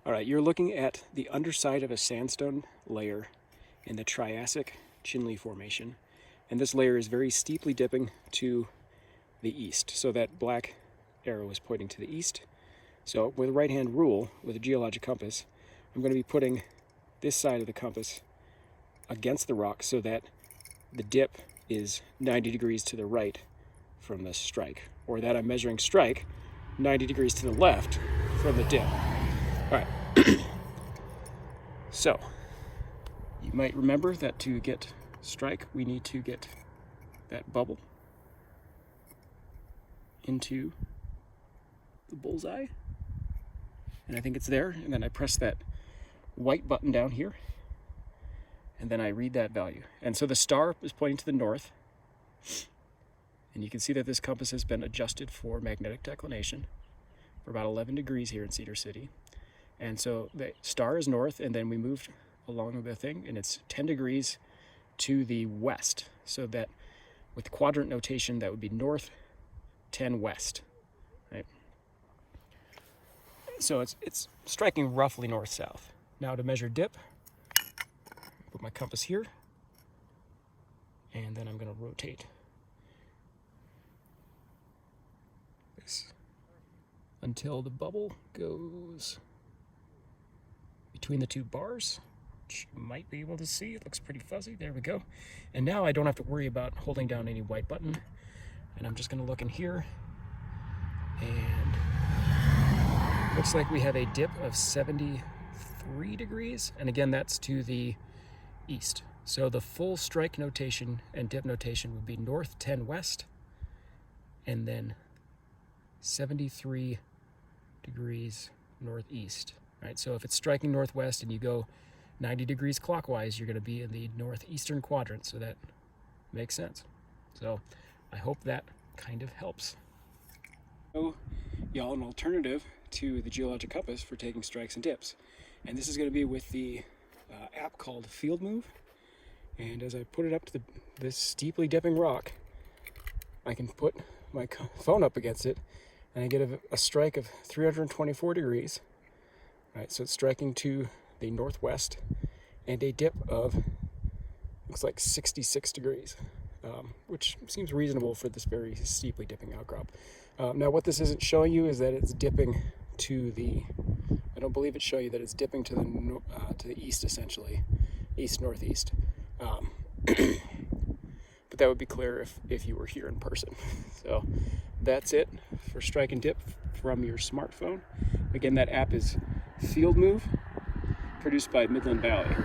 All right, you're looking at the underside of a sandstone layer in the Triassic Chinle Formation. And this layer is very steeply dipping to the east. So that black arrow is pointing to the east. So with a right-hand rule, with a geologic compass, I'm going to be putting this side of the compass against the rock so that the dip is 90 degrees to the right from the strike, or that I'm measuring strike 90 degrees to the left from the dip. All right. So you might remember that to get strike, we need to get that bubble into the bullseye. And I think it's there. And then I press that white button down here. And then I read that value. And so the star is pointing to the north. And you can see that this compass has been adjusted for magnetic declination for about 11 degrees here in Cedar City. And so the star is north, and then we moved along the thing, and it's 10 degrees to the west. So that with quadrant notation, that would be north, 10 west. Right? So it's striking roughly north-south. Now to measure dip, put my compass here, and then I'm going to rotate this until the bubble goes between the two bars, which you might be able to see. It looks pretty fuzzy. There we go. And now I don't have to worry about holding down any white button. And I'm just going to look in here, and looks like we have a dip of 73 degrees. And again, that's to the east. So the full strike notation and dip notation would be north 10 west, and then 73 degrees northeast. Right, so if it's striking northwest and you go 90 degrees clockwise, you're going to be in the northeastern quadrant, so that makes sense. So I hope that kind of helps. So, y'all, an alternative to the geologic compass for taking strikes and dips. And this is going to be with the app called Field Move. And as I put it up to this steeply dipping rock, I can put my phone up against it, and I get a strike of 324 degrees. Right, so it's striking to the northwest, and a dip of, looks like 66 degrees, which seems reasonable for this very steeply dipping outcrop. Now what this isn't showing you is that it's dipping to the, I don't believe it's showing you that it's dipping to the east, essentially, east-northeast. But that would be clear if you were here in person. So that's it for strike and dip from your smartphone. Again, that app is Field Move, produced by Midland Valley.